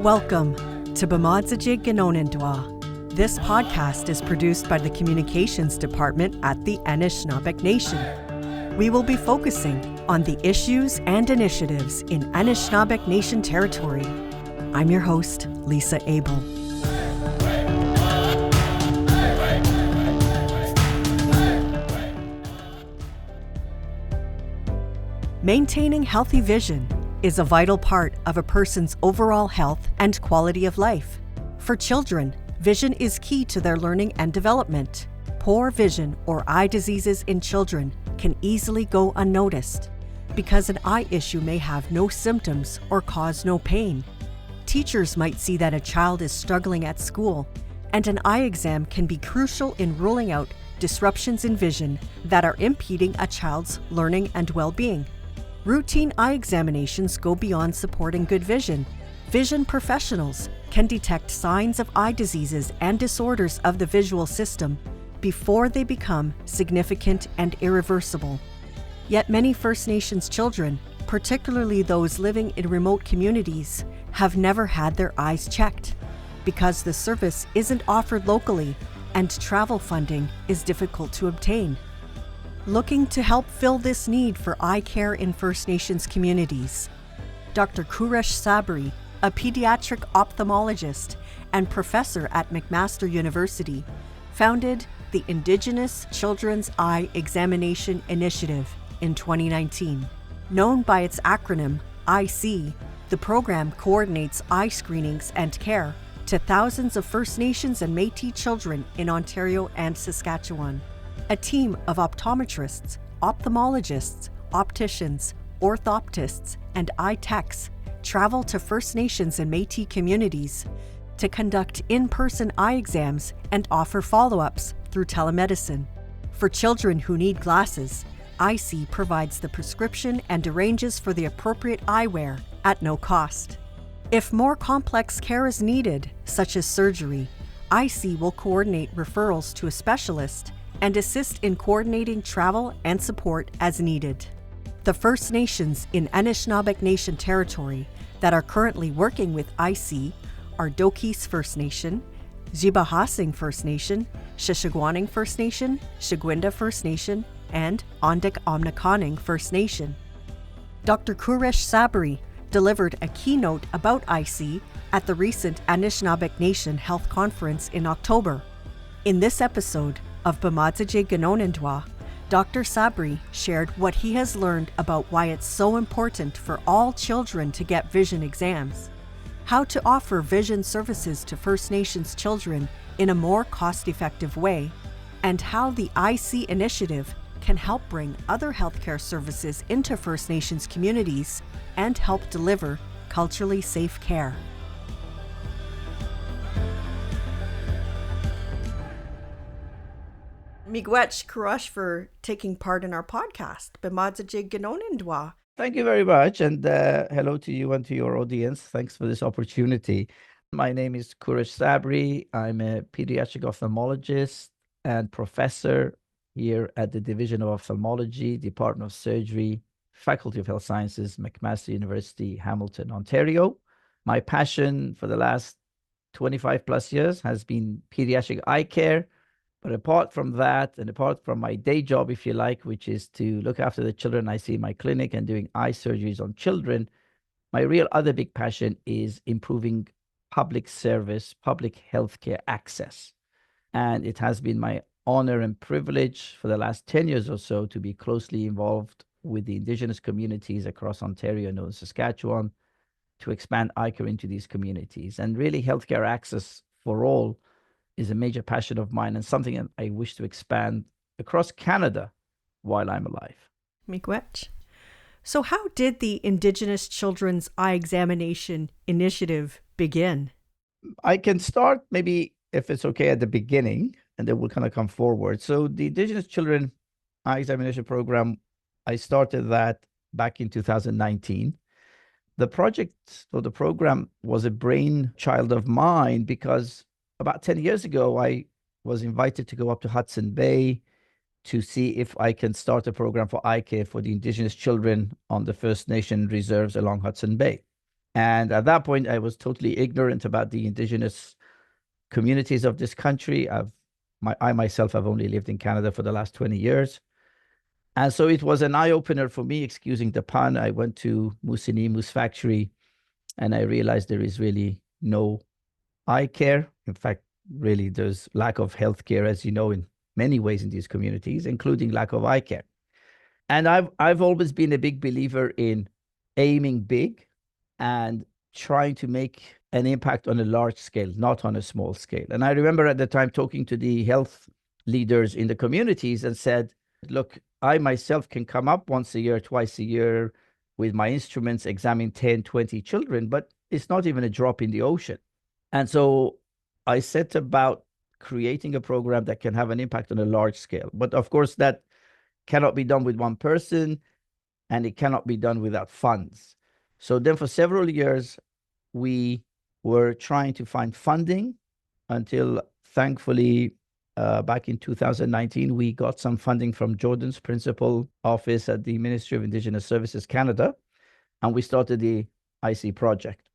Welcome to B'madzaji Ginonindwa. This podcast is produced by the Communications Department at the Anishinaabeg Nation. We will be focusing on the issues and initiatives in Anishinaabeg Nation territory. I'm your host, Lisa Abel. Maintaining healthy vision is a vital part of a person's overall health and quality of life. For children, vision is key to their learning and development. Poor vision or eye diseases in children can easily go unnoticed because an eye issue may have no symptoms or cause no pain. Teachers might see that a child is struggling at school, and an eye exam can be crucial in ruling out disruptions in vision that are impeding a child's learning and well-being. Routine eye examinations go beyond supporting good vision. Vision professionals can detect signs of eye diseases and disorders of the visual system before they become significant and irreversible. Yet many First Nations children, particularly those living in remote communities, have never had their eyes checked because the service isn't offered locally and travel funding is difficult to obtain. Looking to help fill this need for eye care in First Nations communities, Dr. Kuresh Sabri, a pediatric ophthalmologist and professor at McMaster University, founded the Indigenous Children's Eye Examination Initiative in 2019. Known by its acronym IC, the program coordinates eye screenings and care to thousands of First Nations and Métis children in Ontario and Saskatchewan. A team of optometrists, ophthalmologists, opticians, orthoptists, and eye techs travel to First Nations and Métis communities to conduct in-person eye exams and offer follow-ups through telemedicine. For children who need glasses, IC provides the prescription and arranges for the appropriate eyewear at no cost. If more complex care is needed, such as surgery, IC will coordinate referrals to a specialist and assist in coordinating travel and support as needed. The First Nations in Anishinaabeg Nation territory that are currently working with IC are Dokis First Nation, Jibahasing First Nation, Shishigwaning First Nation, Shigwinda First Nation, and Ondik Omnikaning First Nation. Dr. Kuresh Sabri delivered a keynote about IC at the recent Anishinaabeg Nation Health Conference in October. In this episode of B'madzaji Ginonindwa, Dr. Sabri shared what he has learned about why it's so important for all children to get vision exams, how to offer vision services to First Nations children in a more cost-effective way, and how the IC initiative can help bring other healthcare services into First Nations communities and help deliver culturally safe care. Miigwech Kuresh for taking part in our podcast, B'madzaji Ginonindwa. Thank you very much, and hello to you and to your audience. Thanks for this opportunity. My name is Kuresh Sabri. I'm a pediatric ophthalmologist and professor here at the Division of Ophthalmology, Department of Surgery, Faculty of Health Sciences, McMaster University, Hamilton, Ontario. My passion for the last 25 plus years has been pediatric eye care. But apart from that, and apart from my day job, if you like, which is to look after the children I see in my clinic and doing eye surgeries on children, my real other big passion is improving public service, public healthcare access. And it has been my honor and privilege for the last 10 years or so to be closely involved with the Indigenous communities across Ontario and Saskatchewan to expand eye care into these communities. And really, healthcare access for all is a major passion of mine and something that I wish to expand across Canada while I'm alive. Miigwech. So how did the Indigenous Children's Eye Examination Initiative begin? I can start maybe, if it's okay, at the beginning, and then we'll kind of come forward. So the Indigenous Children Eye Examination Program, I started that back in 2019. The project or the program was a brainchild of mine because about 10 years ago, I was invited to go up to Hudson Bay to see if I can start a program for eye care for the Indigenous children on the First Nation reserves along Hudson Bay. And at that point, I was totally ignorant about the indigenous communities of this country. I myself have only lived in Canada for the last 20 years. And so it was an eye-opener for me, excusing the pun. I went to Moosonee Moose Factory and I realized there is really no eye care. In fact, really there's lack of health care, as you know, in many ways in these communities, including lack of eye care. And I've always been a big believer in aiming big and trying to make an impact on a large scale, not on a small scale. And I remember at the time talking to the health leaders in the communities and said, look, I myself can come up once a year, twice a year with my instruments, examine 10, 20 children, but it's not even a drop in the ocean. And so I set about creating a program that can have an impact on a large scale. But of course, that cannot be done with one person and it cannot be done without funds. So then for several years, we were trying to find funding until thankfully, back in 2019, we got some funding from Jordan's principal office at the Ministry of Indigenous Services Canada, and we started the IC project.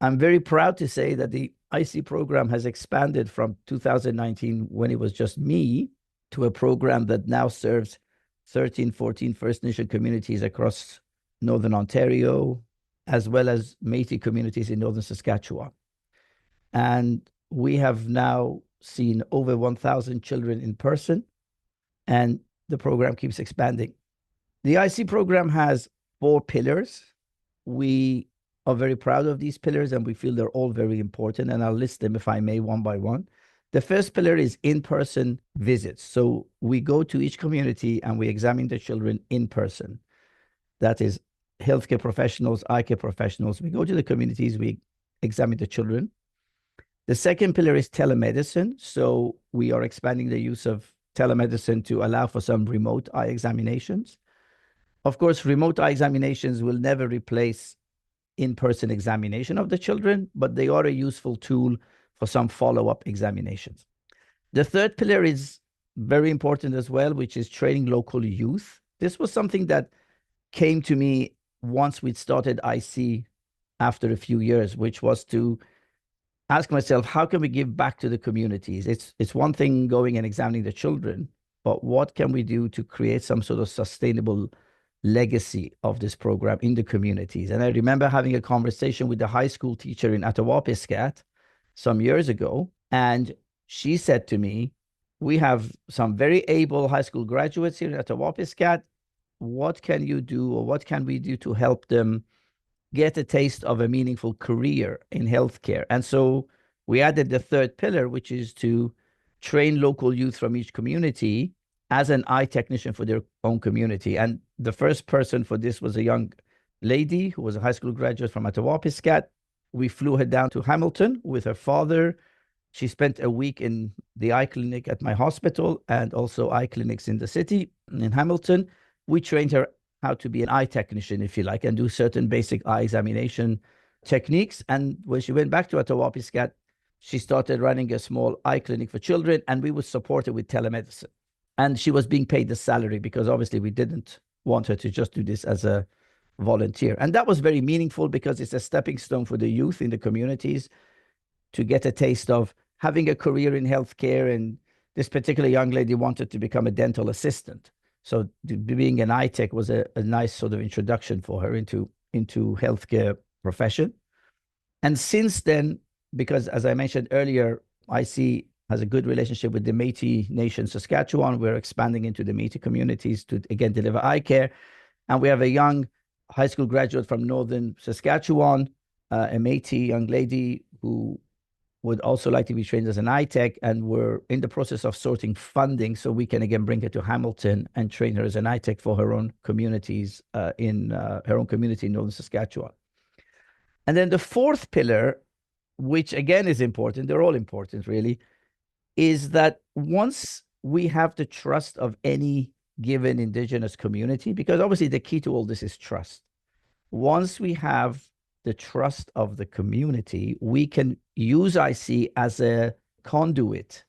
I'm very proud to say that the IC program has expanded from 2019, when it was just me, to a program that now serves 13, 14 First Nation communities across Northern Ontario, as well as Métis communities in Northern Saskatchewan. And we have now seen over 1,000 children in person, and the program keeps expanding. The IC program has 4 pillars. We are very proud of these pillars, and we feel they're all very important, and I'll list them, if I may, one by one. The first pillar is in-person visits. So we go to each community and we examine the children in person. That is healthcare professionals, eye care professionals. We go to the communities, we examine the children. The second pillar is telemedicine. So we are expanding the use of telemedicine to allow for some remote eye examinations. Of course, remote eye examinations will never replace in-person examination of the children, but they are a useful tool for some follow-up examinations. The third pillar is very important as well, which is training local youth. This was something that came to me once we'd started IC after a few years, which was to ask myself, how can we give back to the communities? It's one thing going and examining the children, but what can we do to create some sort of sustainable legacy of this program in the communities? And I remember having a conversation with the high school teacher in Attawapiskat some years ago, and she said to me, we have some very able high school graduates here in Attawapiskat. What can you do, or what can we do to help them get a taste of a meaningful career in healthcare? And so we added the third pillar, which is to train local youth from each community as an eye technician for their own community. And the first person for this was a young lady who was a high school graduate from Attawapiskat. We flew her down to Hamilton with her father. She spent a week in the eye clinic at my hospital and also eye clinics in the city in Hamilton. We trained her how to be an eye technician, if you like, and do certain basic eye examination techniques. And when she went back to Attawapiskat, she started running a small eye clinic for children, and we would support her with telemedicine. And she was being paid the salary because obviously we didn't want her to just do this as a volunteer. And that was very meaningful because it's a stepping stone for the youth in the communities to get a taste of having a career in healthcare. And this particular young lady wanted to become a dental assistant. So being an eye tech was a nice sort of introduction for her into healthcare profession. And since then, because as I mentioned earlier, IC has a good relationship with the Métis Nation Saskatchewan. We're expanding into the Métis communities to, again, deliver eye care. And we have a young high school graduate from Northern Saskatchewan, a Métis young lady who would also like to be trained as an eye tech. And we're in the process of sorting funding so we can, again, bring her to Hamilton and train her as an eye tech for her own communities in her own community in Northern Saskatchewan. And then the fourth pillar, which again is important, they're all important really, is that once we have the trust of any given Indigenous community, because obviously the key to all this is trust. Once we have the trust of the community, we can use IC as a conduit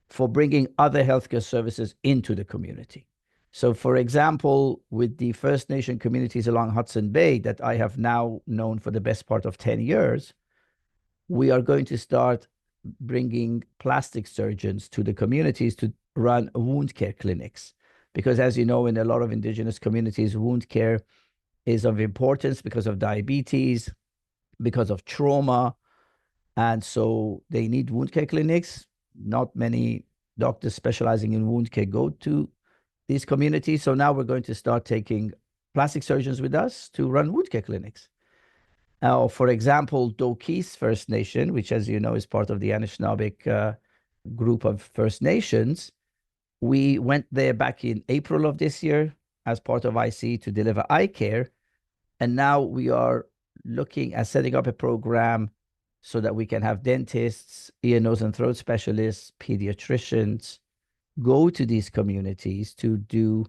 for bringing other healthcare services into the community. So, for example, with the First Nation communities along Hudson Bay that I have now known for the best part of 10 years, we are going to start bringing plastic surgeons to the communities to run wound care clinics. Because as you know, in a lot of indigenous communities, wound care is of importance because of diabetes, because of trauma. And so they need wound care clinics. Not many doctors specializing in wound care go to these communities. So now we're going to start taking plastic surgeons with us to run wound care clinics. For example, Dokis First Nation, which, as you know, is part of the Anishinaabeg group of First Nations, we went there back in April of this year as part of IC to deliver eye care. And now we are looking at setting up a program so that we can have dentists, ear, nose, and throat specialists, pediatricians go to these communities to do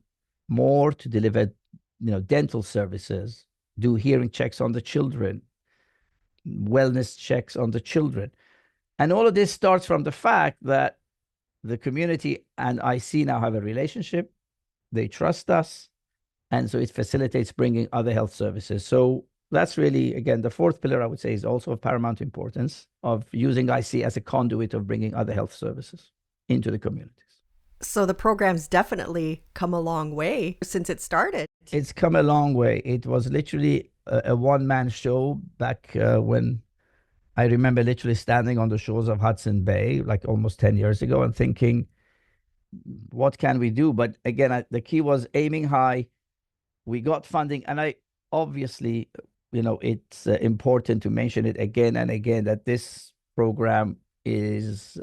more, to deliver, dental services, do hearing checks on the children, wellness checks on the children. And all of this starts from the fact that the community and IC now have a relationship. They trust us. And so it facilitates bringing other health services. So that's really, again, the fourth pillar, I would say, is also of paramount importance of using IC as a conduit of bringing other health services into the communities. So the program's definitely come a long way since it started. It's come a long way. It was literally a one-man show back when I remember literally standing on the shores of Hudson Bay, like almost 10 years ago, and thinking, what can we do? But again, the key was aiming high. We got funding, and I obviously, it's important to mention it again and again that this program is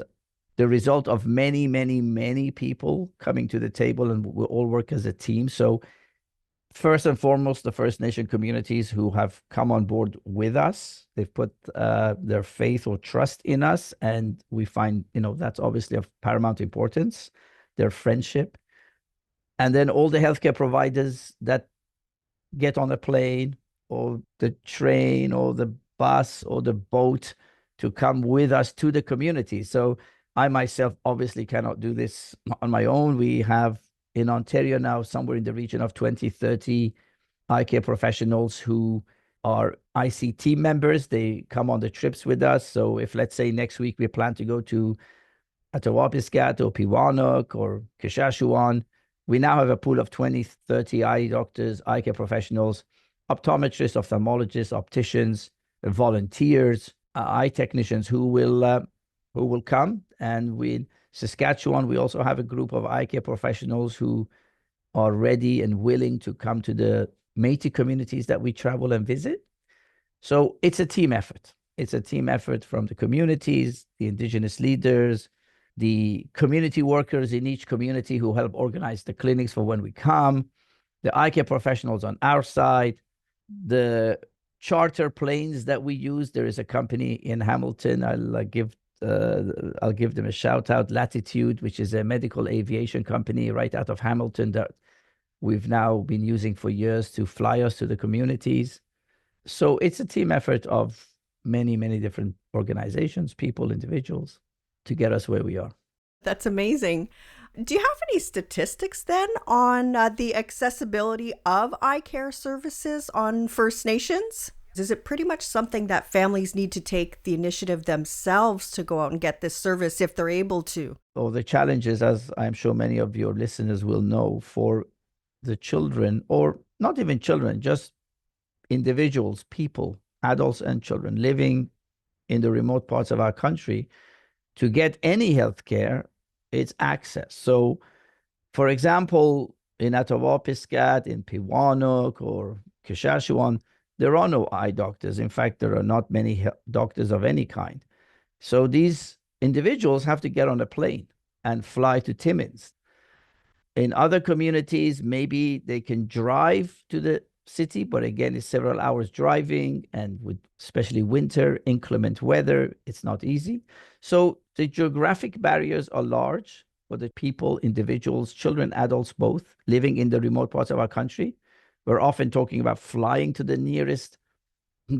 the result of many, many, many people coming to the table, and we all work as a team. So first and foremost, the First Nation communities who have come on board with us, they've put their faith or trust in us, and we find, that's obviously of paramount importance, their friendship. And then all the healthcare providers that get on a plane or the train or the bus or the boat to come with us to the community. So I myself obviously cannot do this on my own. We have in Ontario now somewhere in the region of 20, 30 eye care professionals who are IC team members. They come on the trips with us. So if, let's say, next week we plan to go to Attawapiskat or Pewanuck or Kishashuan, we now have a pool of 20, 30 eye doctors, eye care professionals, optometrists, ophthalmologists, opticians, volunteers, eye technicians who will come. And in Saskatchewan, we also have a group of eye care professionals who are ready and willing to come to the Métis communities that we travel and visit. So it's a team effort. It's a team effort from the communities, the Indigenous leaders, the community workers in each community who help organize the clinics for when we come, the eye care professionals on our side, the charter planes that we use. There is a company in Hamilton. I'll give them a shout out, Latitude, which is a medical aviation company right out of Hamilton that we've now been using for years to fly us to the communities. So it's a team effort of many, many different organizations, people, individuals to get us where we are. That's amazing. Do you have any statistics then on the accessibility of eye care services on First Nations? Is it pretty much something that families need to take the initiative themselves to go out and get this service if they're able to? Oh, the challenges, as I'm sure many of your listeners will know, for the children, or not even children, just individuals, people, adults and children living in the remote parts of our country, to get any healthcare, it's access. So, for example, in Attawapiskat, in Pewanuck, or Kishashuan, there are no eye doctors. In fact, there are not many doctors of any kind. So these individuals have to get on a plane and fly to Timmins. In other communities, maybe they can drive to the city, but again, it's several hours driving, and with especially winter, inclement weather, it's not easy. So the geographic barriers are large for the people, individuals, children, adults, both living in the remote parts of our country. We're often talking about flying to the nearest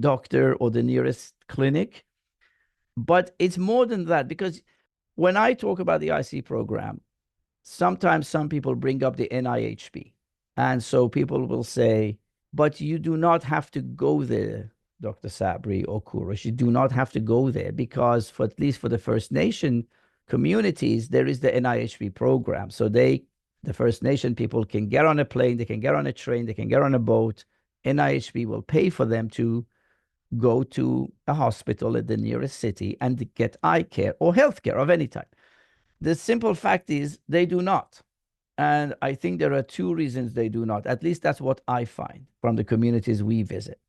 doctor or the nearest clinic. But it's more than that, because when I talk about the IC program, sometimes some people bring up the NIHP. And so people will say, but you do not have to go there, Dr. Sabri or Kourosh. You do not have to go there because for at least for the First Nation communities, there is the NIHP program. So the First Nation people can get on a plane, they can get on a train, they can get on a boat. NIHP will pay for them to go to a hospital at the nearest city and get eye care or health care of any type. The simple fact is they do not. And I think there are two reasons they do not. At least that's what I find from the communities we visit.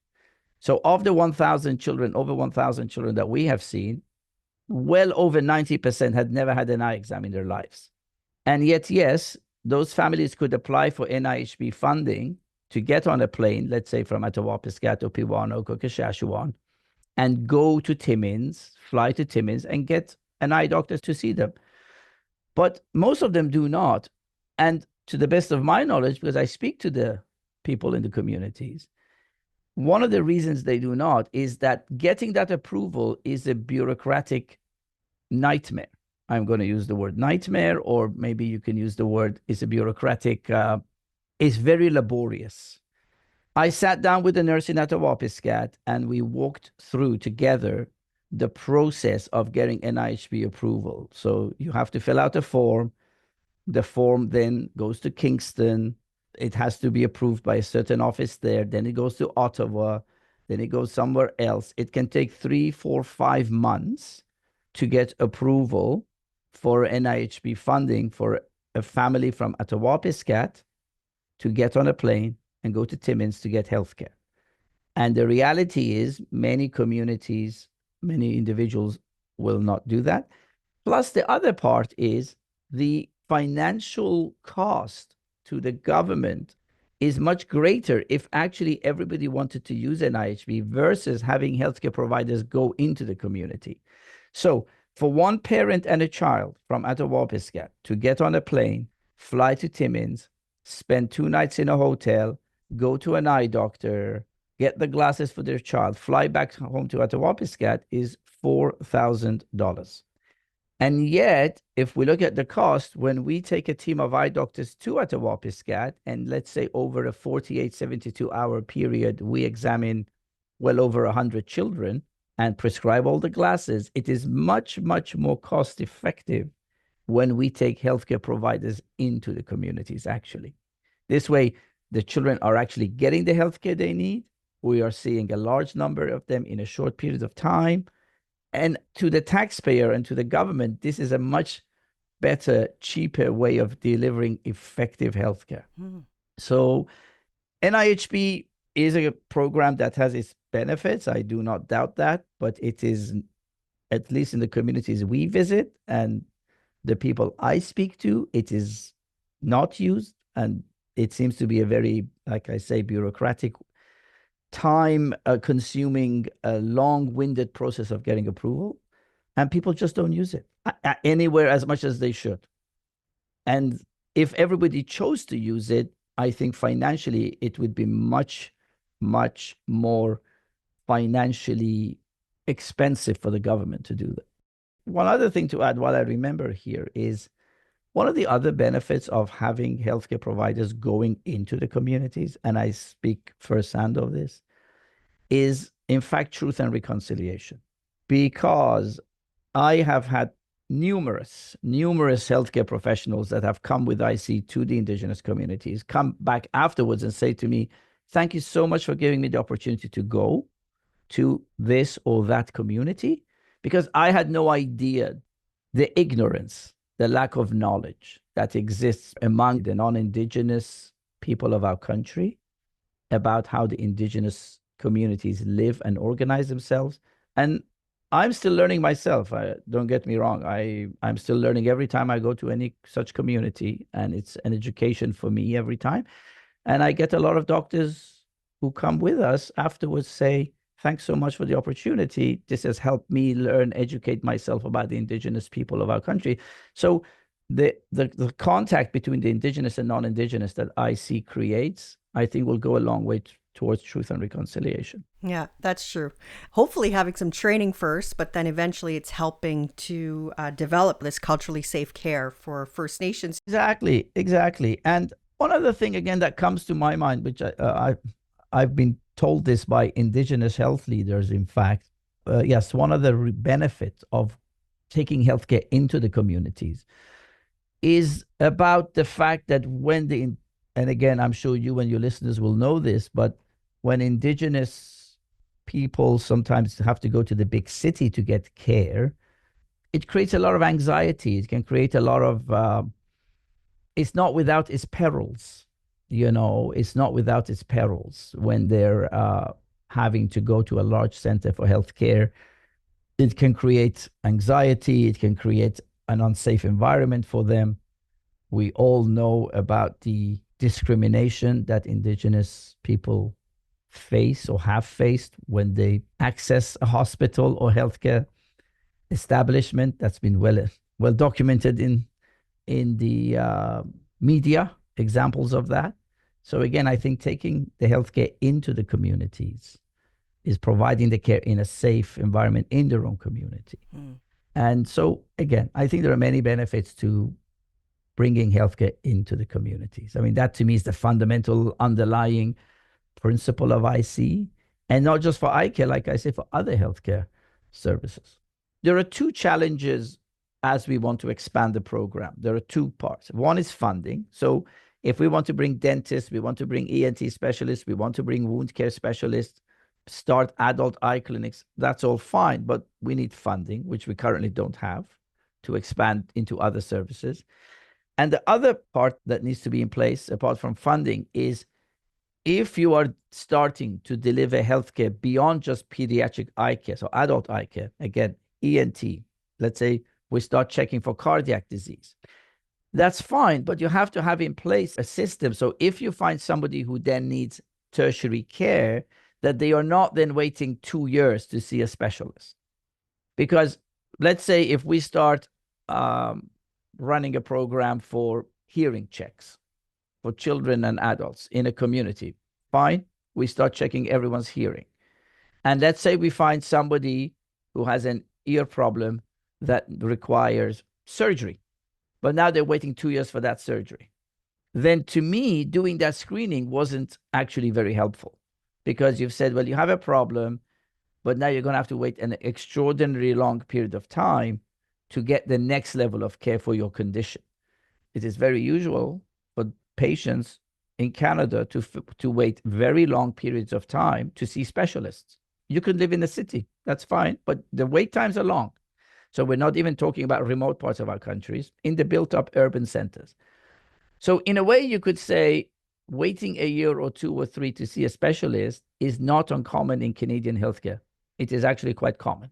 So of the 1,000 children, over 1,000 children that we have seen, well over 90% had never had an eye exam in their lives. And yet, yes, those families could apply for NIHP funding to get on a plane, let's say from Atawapiskat or Pewaukee or Shashawan, and go to Timmins, fly to Timmins and get an eye doctor to see them. But most of them do not. And to the best of my knowledge, because I speak to the people in the communities, one of the reasons they do not is that getting that approval is a bureaucratic nightmare. I'm going to use the word nightmare, or maybe you can use the word, it's a bureaucratic, it's very laborious. I sat down with the nurse in Atawapiskat and we walked through together the process of getting NIHP approval. So you have to fill out a form. The form then goes to Kingston. It has to be approved by a certain office there. Then it goes to Ottawa. Then it goes somewhere else. It can take 3, 4, 5 months to get approval for NIHP funding for a family from Atawapiskat to get on a plane and go to Timmins to get healthcare. And the reality is many communities, many individuals will not do that. Plus the other part is the financial cost to the government is much greater if actually everybody wanted to use NIHP versus having healthcare providers go into the community. So for one parent and a child from Atawapiskat to get on a plane, fly to Timmins, spend 2 nights in a hotel, go to an eye doctor, get the glasses for their child, fly back home to Atawapiskat is $4,000. And yet, if we look at the cost, when we take a team of eye doctors to Atawapiskat, and let's say over a 48, 72-hour period, we examine well over 100 children and prescribe all the glasses, it is much, much more cost effective when we take healthcare providers into the communities, actually. This way, the children are actually getting the healthcare they need. We are seeing a large number of them in a short period of time. And to the taxpayer and to the government, this is a much better, cheaper way of delivering effective healthcare. So NIHP is a program that has its benefits. I do not doubt that, but it is, at least in the communities we visit and the people I speak to, it is not used. And it seems to be a very, like I say, bureaucratic, time-consuming, long-winded process of getting approval. And people just don't use it anywhere as much as they should. And if everybody chose to use it, I think financially it would be much, much more financially expensive for the government to do that. One other thing to add while I remember here is one of the other benefits of having healthcare providers going into the communities, and I speak firsthand of this, is in fact truth and reconciliation. Because I have had numerous healthcare professionals that have come with IC to the indigenous communities, come back afterwards and say to me, thank you so much for giving me the opportunity to go to this or that community, because I had no idea the ignorance, the lack of knowledge that exists among the non-indigenous people of our country about how the indigenous communities live and organize themselves. And I'm still learning myself. Don't get me wrong. I'm still learning every time I go to any such community, and it's an education for me every time. And I get a lot of doctors who come with us afterwards say, thanks so much for the opportunity. This has helped me learn, educate myself about the indigenous people of our country. So the contact between the indigenous and non-indigenous that IC creates, I think will go a long way towards truth and reconciliation. Yeah, that's true. Hopefully, having some training first, but then eventually it's helping to develop this culturally safe care for First Nations. Exactly, exactly. And one other thing again that comes to my mind, which I've been told this by Indigenous health leaders, in fact, yes, one of the benefits of taking healthcare into the communities is about the fact that and again, I'm sure you and your listeners will know this, but when Indigenous people sometimes have to go to the big city to get care, it creates a lot of anxiety. It can create a lot of, it's not without its perils. It's not without its perils when they're having to go to a large center for healthcare. It can create anxiety. It can create an unsafe environment for them. We all know about the discrimination that Indigenous people face or have faced when they access a hospital or healthcare establishment. That's been well documented in the media, examples of that. So again, I think taking the healthcare into the communities is providing the care in a safe environment in their own community. And so again, I think there are many benefits to bringing healthcare into the communities. I mean, that to me is the fundamental underlying principle of IC, and not just for eye care, like I say, for other healthcare services. There are two challenges as we want to expand the program. There are two parts. One is funding. So if we want to bring dentists, we want to bring ENT specialists, we want to bring wound care specialists, start adult eye clinics, that's all fine, but we need funding, which we currently don't have, to expand into other services. And the other part that needs to be in place, apart from funding, is if you are starting to deliver healthcare beyond just pediatric eye care, so adult eye care, again, ENT, let's say we start checking for cardiac disease, that's fine, but you have to have in place a system. So if you find somebody who then needs tertiary care, that they are not then waiting 2 years to see a specialist. Because let's say if we start running a program for hearing checks for children and adults in a community, fine, we start checking everyone's hearing. And let's say we find somebody who has an ear problem that requires surgery, but now they're waiting 2 years for that surgery. Then to me, doing that screening wasn't actually very helpful, because you've said, well, you have a problem, but now you're going to have to wait an extraordinarily long period of time to get the next level of care for your condition. It is very usual for patients in Canada to wait very long periods of time to see specialists. You could live in the city, that's fine, but the wait times are long. So we're not even talking about remote parts of our countries, in the built-up urban centers. So in a way, you could say waiting a year or 2 or 3 to see a specialist is not uncommon in Canadian healthcare. It is actually quite common.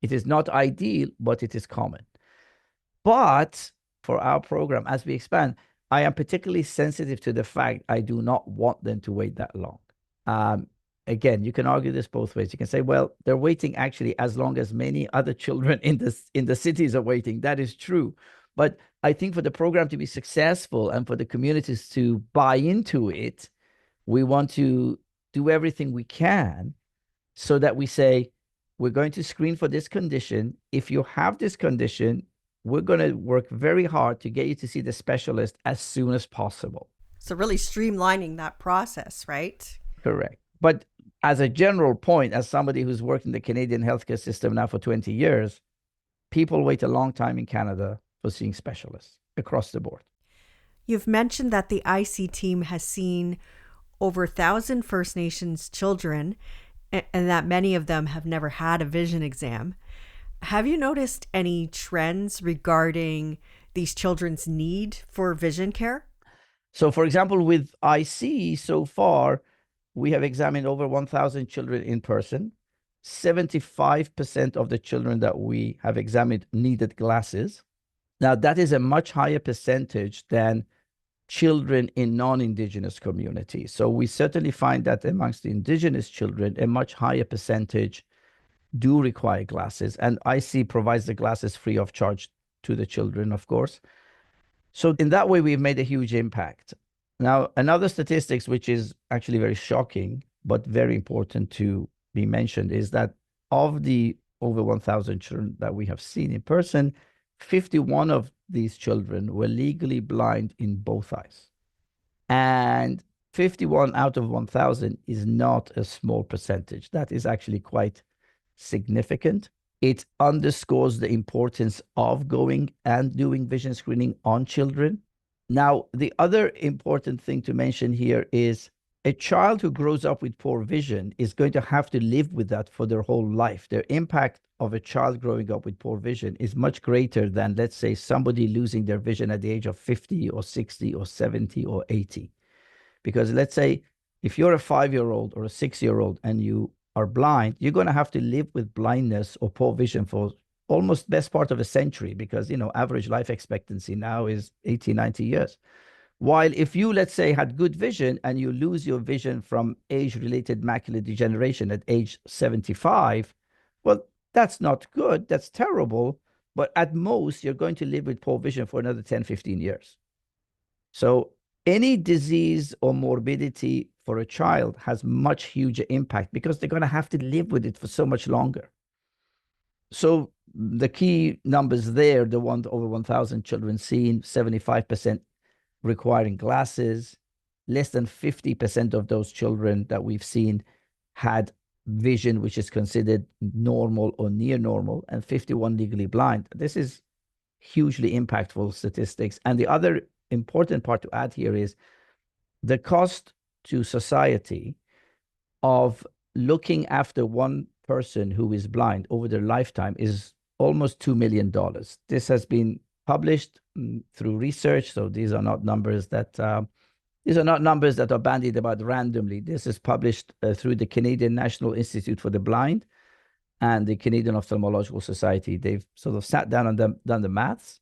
It is not ideal, but it is common. But for our program, as we expand, I am particularly sensitive to the fact I do not want them to wait that long. Again, you can argue this both ways. You can say, well, they're waiting actually as long as many other children in the cities are waiting. That is true. But I think for the program to be successful and for the communities to buy into it, we want to do everything we can so that we say, we're going to screen for this condition. If you have this condition, we're going to work very hard to get you to see the specialist as soon as possible. So really streamlining that process, right? Correct. But as a general point, as somebody who's worked in the Canadian healthcare system now for 20 years, people wait a long time in Canada for seeing specialists across the board. You've mentioned that the IC team has seen over 1,000 First Nations children and that many of them have never had a vision exam. Have you noticed any trends regarding these children's need for vision care? So, for example, with IC, so far, we have examined over 1,000 children in person. 75% of the children that we have examined needed glasses. Now, that is a much higher percentage than children in non-Indigenous communities. So we certainly find that amongst the Indigenous children, a much higher percentage do require glasses. And IC provides the glasses free of charge to the children, of course. So in that way, we've made a huge impact. Now, another statistics, which is actually very shocking, but very important to be mentioned, is that of the over 1,000 children that we have seen in person, 51 of these children were legally blind in both eyes. And 51 out of 1,000 is not a small percentage. That is actually quite significant. It underscores the importance of going and doing vision screening on children. Now, the other important thing to mention here is a child who grows up with poor vision is going to have to live with that for their whole life. The impact of a child growing up with poor vision is much greater than, let's say, somebody losing their vision at the age of 50 or 60 or 70 or 80. Because let's say if you're a 5-year-old or a 6-year-old and you are blind, you're going to have to live with blindness or poor vision for almost best part of a century, because, you know, average life expectancy now is 80, 90 years. While if you, let's say, had good vision and you lose your vision from age-related macular degeneration at age 75, well, that's not good. That's terrible. But at most, you're going to live with poor vision for another 10, 15 years. So any disease or morbidity for a child has much huger impact because they're going to have to live with it for so much longer. So the key numbers there, the one over 1,000 children seen, 75% requiring glasses, less than 50% of those children that we've seen had vision which is considered normal or near normal, and 51 legally blind. This is hugely impactful statistics. And the other important part to add here is the cost to society of looking after one person who is blind over their lifetime is almost $2 million. This has been published through research, so these are not numbers that are bandied about randomly. This is published through the Canadian National Institute for the Blind and the Canadian Ophthalmological Society. They've sort of sat down and done the maths.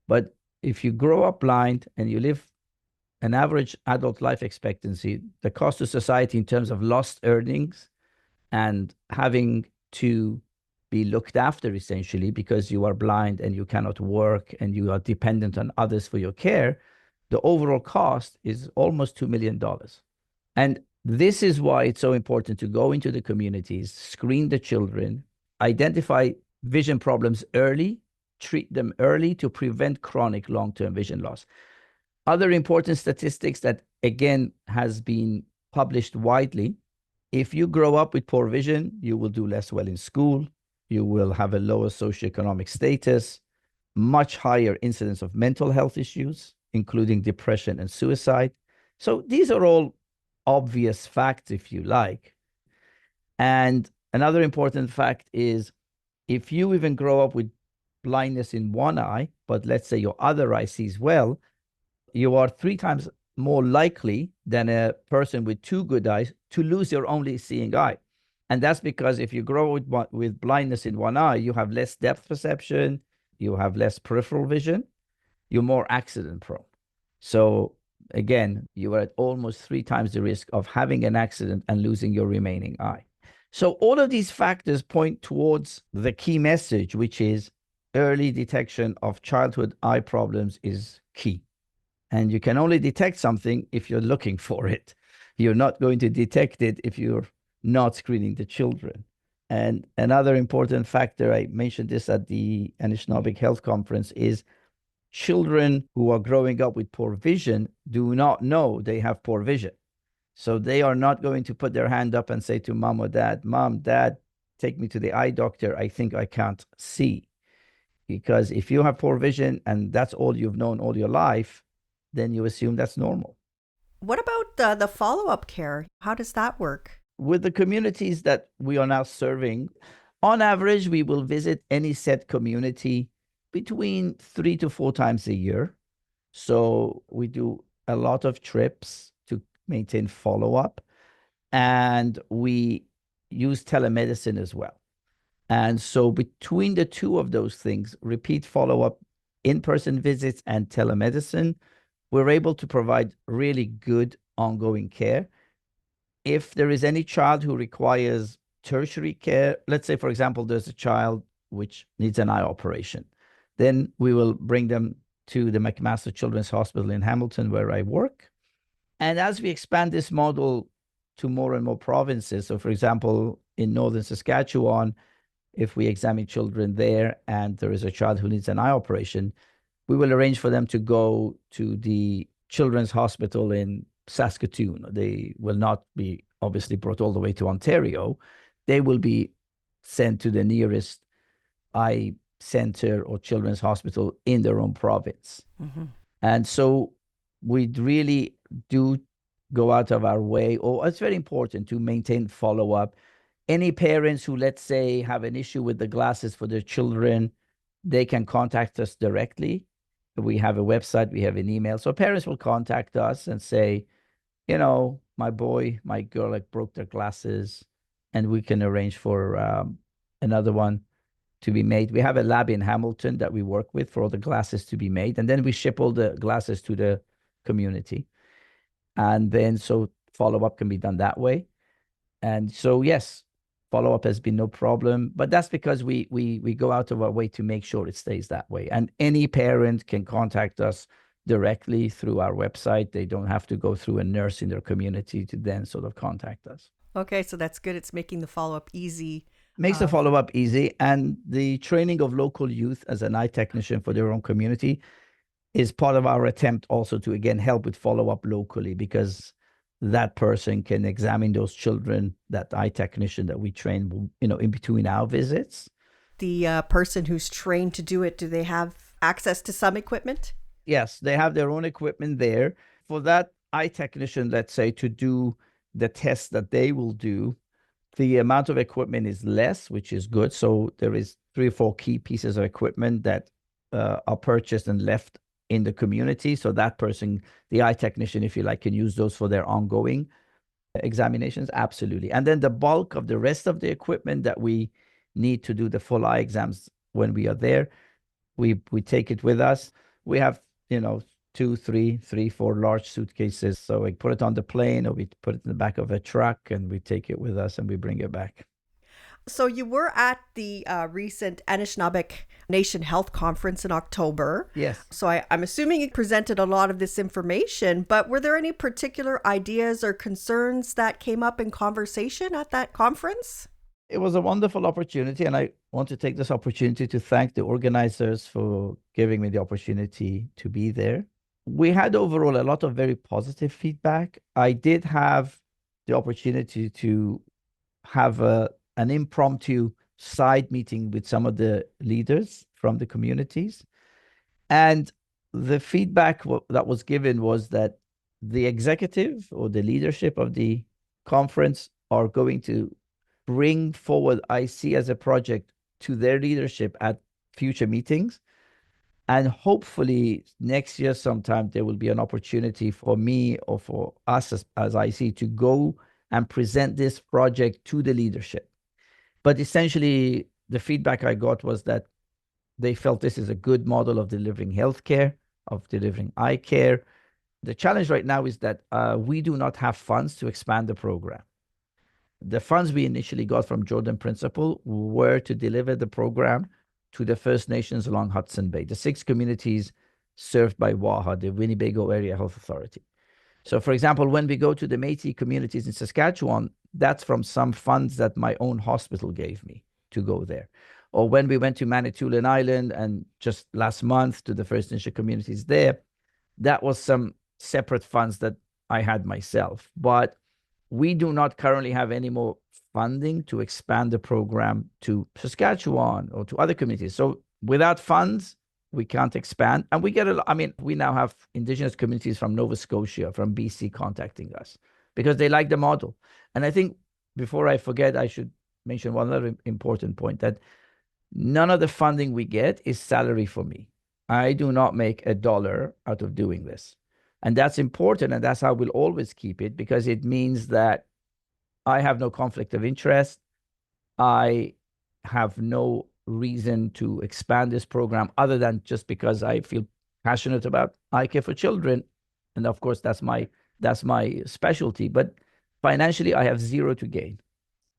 But if you grow up blind and you live an average adult life expectancy, the cost to society in terms of lost earnings and having to be looked after essentially because you are blind and you cannot work and you are dependent on others for your care, the overall cost is almost $2 million. And this is why it's so important to go into the communities, screen the children, identify vision problems early, treat them early to prevent chronic long-term vision loss. Other important statistics that, again, has been published widely: if you grow up with poor vision, you will do less well in school, you will have a lower socioeconomic status, much higher incidence of mental health issues, including depression and suicide. So these are all obvious facts, if you like. And another important fact is, if you even grow up with blindness in one eye, but let's say your other eye sees well, you are 3 times more likely than a person with 2 good eyes to lose your only seeing eye. And that's because if you grow with blindness in one eye, you have less depth perception, you have less peripheral vision, you're more accident prone. So again, you are at almost 3 times the risk of having an accident and losing your remaining eye. So all of these factors point towards the key message, which is early detection of childhood eye problems is key. And you can only detect something if you're looking for it. You're not going to detect it if you're not screening the children. And another important factor, I mentioned this at the Anishinaabe Health Conference, is children who are growing up with poor vision do not know they have poor vision. So they are not going to put their hand up and say to mom or dad, "Mom, dad, take me to the eye doctor. I think I can't see." Because if you have poor vision and that's all you've known all your life, then you assume that's normal. What about the follow-up care? How does that work? With the communities that we are now serving, on average, we will visit any set community between 3 to 4 times a year. So we do a lot of trips to maintain follow-up, and we use telemedicine as well. And so between the two of those things, repeat follow-up, in-person visits, and telemedicine, we're able to provide really good ongoing care. If there is any child who requires tertiary care, let's say, for example, there's a child which needs an eye operation, then we will bring them to the McMaster Children's Hospital in Hamilton, where I work. And as we expand this model to more and more provinces. So, for example, in northern Saskatchewan, if we examine children there and there is a child who needs an eye operation, we will arrange for them to go to the Children's Hospital in Saskatoon. They will not be obviously brought all the way to Ontario. They will be sent to the nearest eye center or children's hospital in their own province. Mm-hmm. And so we really do go out of our way, or it's very important to maintain follow-up. Any parents who, let's say, have an issue with the glasses for their children, they can contact us directly. We have a website, we have an email. So parents will contact us and say, you know, my boy, my girl, like broke their glasses, and we can arrange for another one to be made. We have a lab in Hamilton that we work with for all the glasses to be made. And then we ship all the glasses to the community. And then so follow-up can be done that way. And so, yes, follow-up has been no problem, but that's because we go out of our way to make sure it stays that way. And any parent can contact us directly through our website. They don't have to go through a nurse in their community to then sort of contact us. Okay, so that's good. It's making the follow-up easy. Makes the follow-up easy. And the training of local youth as an eye technician for their own community is part of our attempt also to, again, help with follow-up locally, because that person can examine those children, that eye technician that we train, you know, in between our visits. The person who's trained to do it, do they have access to some equipment? Yes, they have their own equipment there. For that eye technician, let's say, to do the tests that they will do, the amount of equipment is less, which is good. So there is 3 or 4 key pieces of equipment that are purchased and left in the community. So that person, the eye technician, if you like, can use those for their ongoing examinations. Absolutely. And then the bulk of the rest of the equipment that we need to do the full eye exams when we are there, we take it with us. We have, you know, 2, 3, 4 large suitcases. So we put it on the plane, or we put it in the back of a truck, and we take it with us and we bring it back. So you were at the recent Anishinaabeg Nation Health Conference in October. Yes. So I'm assuming you presented a lot of this information, but were there any particular ideas or concerns that came up in conversation at that conference? It was a wonderful opportunity, and I want to take this opportunity to thank the organizers for giving me the opportunity to be there. We had overall a lot of very positive feedback. I did have the opportunity to have an impromptu side meeting with some of the leaders from the communities. And the feedback that was given was that the executive or the leadership of the conference are going to bring forward IC as a project to their leadership at future meetings. And hopefully next year sometime there will be an opportunity for me or for us as IC to go and present this project to the leadership. But essentially, the feedback I got was that they felt this is a good model of delivering healthcare, of delivering eye care. The challenge right now is that we do not have funds to expand the program. The funds we initially got from Jordan Principle were to deliver the program to the First Nations along Hudson Bay, the 6 communities served by WAHA, the Winnebago Area Health Authority. So, for example, when we go to the Métis communities in Saskatchewan, that's from some funds that my own hospital gave me to go there. Or when we went to Manitoulin Island and just last month to the First Nation communities there, that was some separate funds that I had myself. But we do not currently have any more funding to expand the program to Saskatchewan or to other communities. So without funds, we can't expand. And we get we now have Indigenous communities from Nova Scotia, from BC contacting us because they like the model. And I think before I forget, I should mention one other important point, that none of the funding we get is salary for me. I do not make $1 out of doing this. And that's important. And that's how we'll always keep it, because it means that I have no conflict of interest. I have no reason to expand this program other than just because I feel passionate about eye care for children. And of course, that's my specialty. But financially, I have zero to gain.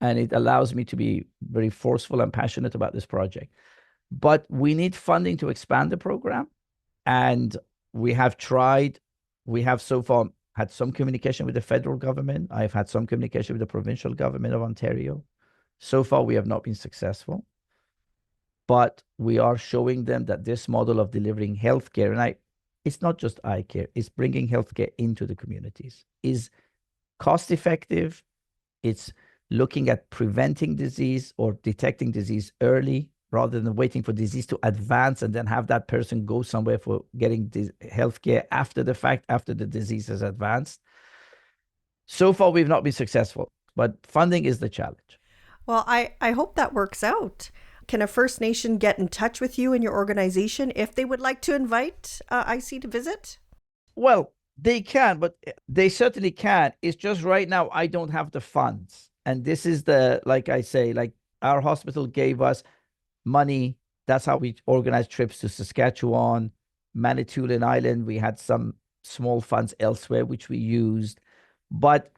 And it allows me to be very forceful and passionate about this project. But we need funding to expand the program. And we have tried. We have so far had some communication with the federal government. I've had some communication with the provincial government of Ontario. So far, we have not been successful, but we are showing them that this model of delivering healthcare, and it's not just eye care, it's bringing healthcare into the communities, is cost effective. It's looking at preventing disease or detecting disease early rather than waiting for disease to advance and then have that person go somewhere for getting healthcare after the fact, after the disease has advanced. So far, we've not been successful, but funding is the challenge. Well, I hope that works out. Can a First Nation get in touch with you and your organization if they would like to invite IC to visit? Well, they can, but they certainly can. It's just right now, I don't have the funds. And this is like I say, like our hospital gave us money. That's how we organized trips to Saskatchewan, Manitoulin Island. We had some small funds elsewhere, which we used. But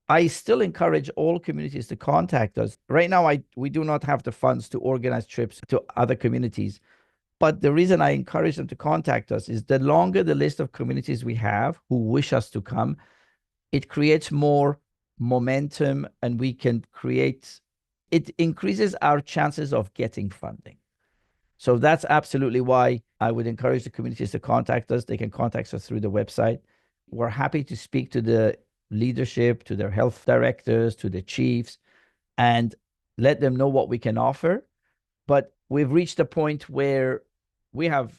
I still encourage all communities to contact us. Right now, we do not have the funds to organize trips to other communities. But the reason I encourage them to contact us is the longer the list of communities we have who wish us to come, it creates more momentum, and it increases our chances of getting funding. So that's absolutely why I would encourage the communities to contact us. They can contact us through the website. We're happy to speak to the leadership, to their health directors, to the chiefs, and let them know what we can offer. But we've reached a point where we have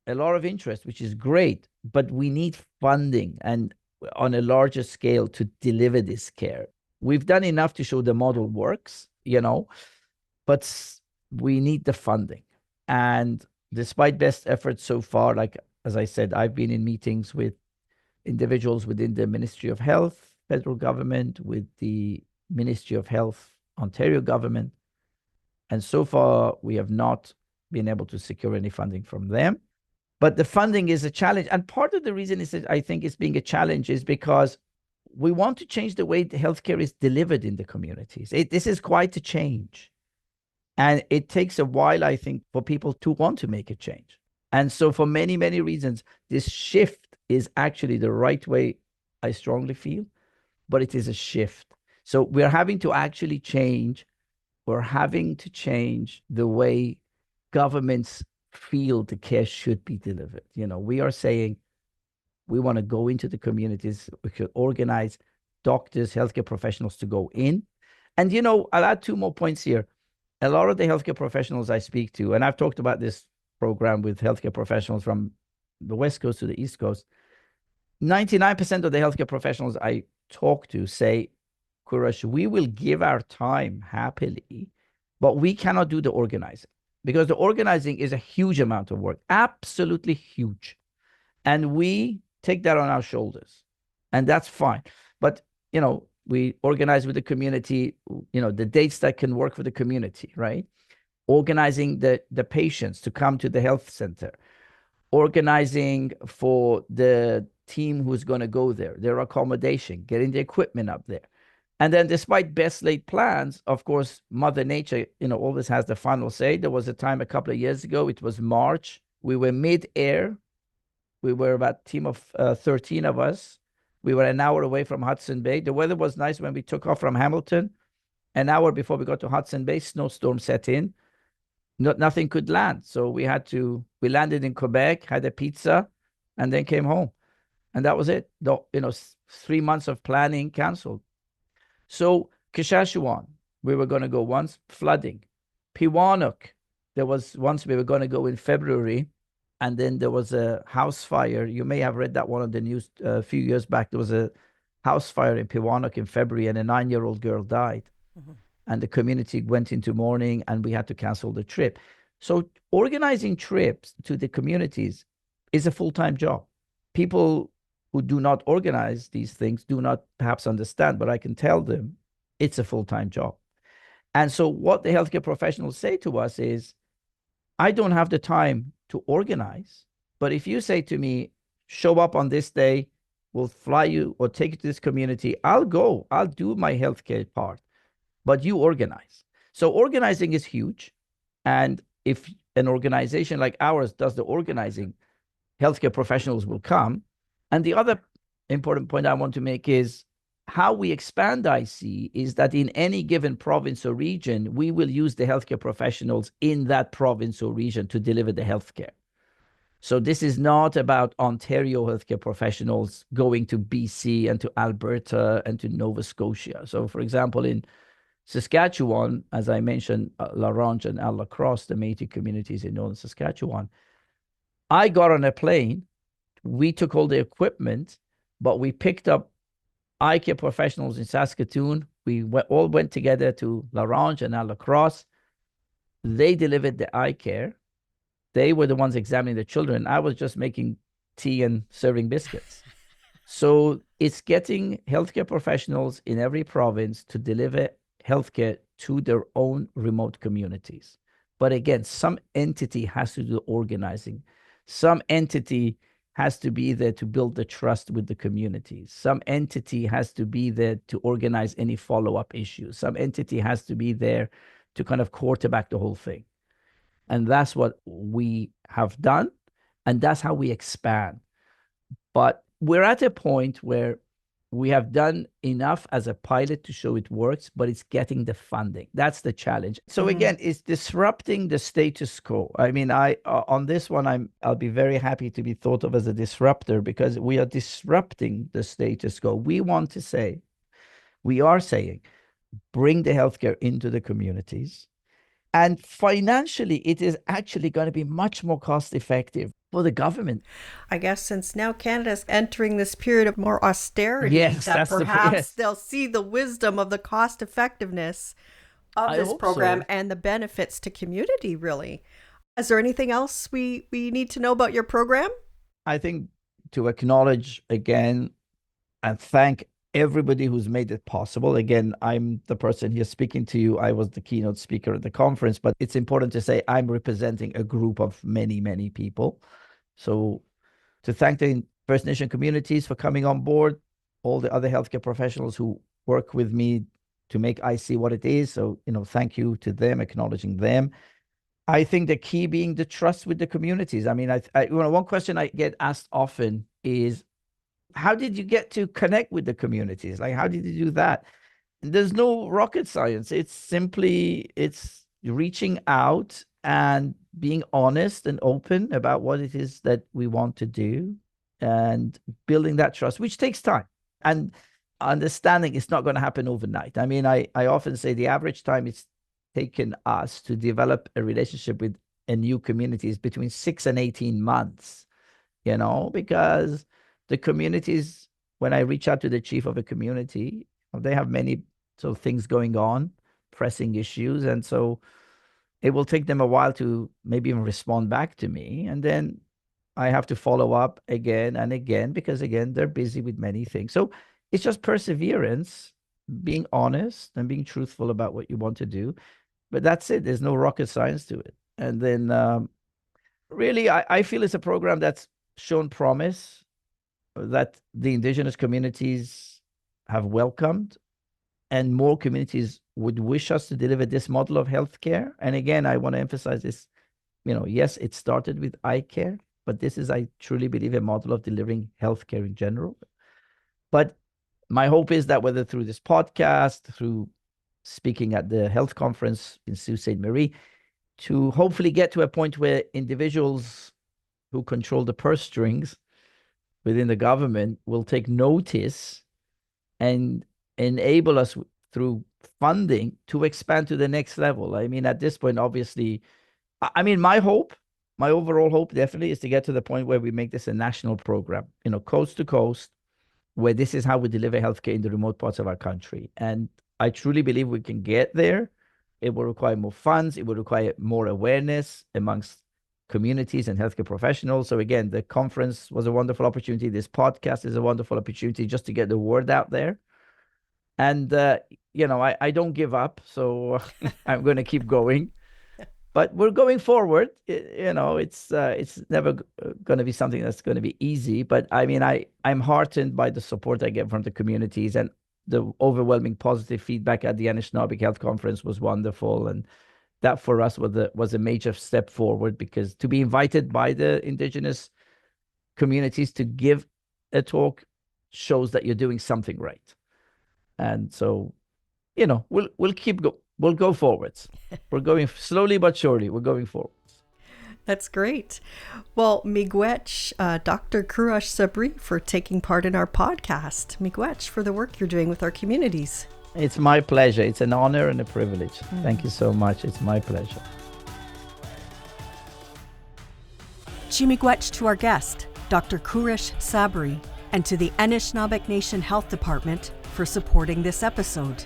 a lot of interest, which is great, but we need funding and on a larger scale to deliver this care. We've done enough to show the model works, but we need the funding. And despite best efforts so far, like, as I said, I've been in meetings with individuals within the Ministry of Health, federal government, with the Ministry of Health, Ontario government. And so far, we have not been able to secure any funding from them. But the funding is a challenge. And part of the reason is that I think it's being a challenge is because we want to change the way the healthcare is delivered in the communities. This is quite a change. And it takes a while, I think, for people to want to make a change. And so for many, many reasons, this shift is actually the right way, I strongly feel, but it is a shift. So we're having to actually change. We're having to change the way governments feel the care should be delivered. We are saying we want to go into the communities. We could organize doctors, healthcare professionals to go in. And, I'll add two more points here. A lot of the healthcare professionals I speak to, and I've talked about this program with healthcare professionals from the West Coast to the East Coast, 99% of the healthcare professionals I talk to say, Kourosh, we will give our time happily, but we cannot do the organizing because the organizing is a huge amount of work, absolutely huge. And we take that on our shoulders, and that's fine. But, we organize with the community, the dates that can work for the community, right? Organizing the patients to come to the health center, organizing for the team who's going to go there, their accommodation, getting the equipment up there. And then despite best laid plans, of course, Mother Nature, always has the final say. There was a time a couple of years ago, it was March. We were mid-air. We were about a team of 13 of us. We were an hour away from Hudson Bay. The weather was nice when we took off from Hamilton. An hour before we got to Hudson Bay, snowstorm set in. Nothing could land. So we landed in Quebec, had a pizza, and then came home. And that was it. 3 months of planning canceled. So Kashechewan, we were going to go once, flooding. Pewanuck, there was once we were going to go in February, and then there was a house fire. You may have read that one on the news a few years back. There was a house fire in Pewanuck in February, and a 9-year-old girl died. Mm-hmm. And the community went into mourning, and we had to cancel the trip. So organizing trips to the communities is a full-time job. People who do not organize these things do not perhaps understand, but I can tell them it's a full-time job. And so what the healthcare professionals say to us is, I don't have the time to organize, but if you say to me, show up on this day, we'll fly you or take you to this community, I'll go, I'll do my healthcare part, but you organize. So organizing is huge. And if an organization like ours does the organizing, healthcare professionals will come. And the other important point I want to make is how we expand IC is that in any given province or region, we will use the healthcare professionals in that province or region to deliver the healthcare. So this is not about Ontario healthcare professionals going to BC and to Alberta and to Nova Scotia. So for example, in Saskatchewan, as I mentioned, La Ronge and La Crosse, the Métis communities in northern Saskatchewan, I got on a plane, we took all the equipment, but we picked up eye care professionals in Saskatoon. We all went together to La Ronge and La Crosse. They delivered the eye care. They were the ones examining the children. I was just making tea and serving biscuits. So it's getting healthcare professionals in every province to deliver healthcare to their own remote communities. But again, some entity has to do organizing. Some entity has to be there to build the trust with the communities. Some entity has to be there to organize any follow-up issues. Some entity has to be there to kind of quarterback the whole thing. And that's what we have done. And that's how we expand. But we're at a point where we have done enough as a pilot to show it works, but it's getting the funding. That's the challenge. So again, it's disrupting the status quo. I mean, on this one, I'll be very happy to be thought of as a disruptor because we are disrupting the status quo. We are saying, bring the healthcare into the communities. And financially, it is actually going to be much more cost effective for the government. I guess since now Canada's entering this period of more austerity, yes, that perhaps they'll see the wisdom of the cost effectiveness of this program and the benefits to community, really. Is there anything else we need to know about your program? I think to acknowledge again and thank everybody who's made it possible. Again, I'm the person here speaking to you. I was the keynote speaker at the conference, but it's important to say I'm representing a group of many, many people. So to thank the First Nation communities for coming on board, all the other healthcare professionals who work with me to make IC what it is. So, thank you to them, acknowledging them. I think the key being the trust with the communities. I mean, one question I get asked often is, how did you get to connect with the communities? Like, how did you do that? There's no rocket science. It's reaching out and being honest and open about what it is that we want to do and building that trust, which takes time. And understanding it's not going to happen overnight. I mean, I often say the average time it's taken us to develop a relationship with a new community is between 6 and 18 months, because the communities, when I reach out to the chief of a community, they have many sort of things going on, pressing issues. And so it will take them a while to maybe even respond back to me. And then I have to follow up again and again, because again, they're busy with many things. So it's just perseverance, being honest and being truthful about what you want to do. But that's it. There's no rocket science to it. And then really, I feel it's a program that's shown promise, that the Indigenous communities have welcomed, and more communities would wish us to deliver this model of healthcare. And again, I want to emphasize this, yes, it started with eye care, but this is, I truly believe, a model of delivering healthcare in general. But my hope is that whether through this podcast, through speaking at the health conference in Sault Ste. Marie, to hopefully get to a point where individuals who control the purse strings within the government will take notice and enable us through funding to expand to the next level. I mean, at this point, obviously, my overall hope definitely is to get to the point where we make this a national program, coast to coast, where this is how we deliver healthcare in the remote parts of our country. And I truly believe we can get there. It will require more funds. It will require more awareness amongst communities and healthcare professionals. So again, the conference was a wonderful opportunity. This podcast is a wonderful opportunity just to get the word out there. And, I don't give up. So I'm going to keep going. But we're going forward. It's never going to be something that's going to be easy. But I mean, I'm heartened by the support I get from the communities, and the overwhelming positive feedback at the Anishinaabe Health Conference was wonderful. And that for us was a major step forward, because to be invited by the Indigenous communities to give a talk shows that you're doing something right. And so, we'll go forwards. We're going slowly but surely. We're going forwards. That's great. Well, miigwech, Dr. Kourosh Sabri, for taking part in our podcast. Miigwech for the work you're doing with our communities. It's my pleasure. It's an honor and a privilege. Thank you so much. It's my pleasure. Miigwech to our guest, Dr. Kourosh Sabri, and to the Anishinaabeg Nation Health Department for supporting this episode.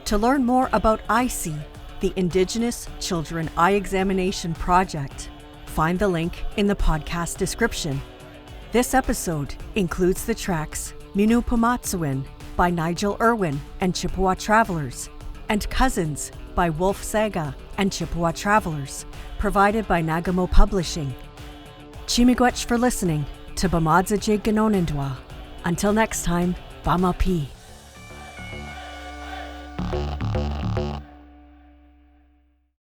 To learn more about ICEE, the Indigenous Children Eye Examination Project, find the link in the podcast description. This episode includes the tracks Minu Pumatsuin by Nigel Irwin and Chippewa Travelers, and Cousins by Wolf Saga and Chippewa Travelers, provided by Nagamo Publishing. Miigwech for listening to Bamadza Jig Ganonindwa. Until next time, Bamapi.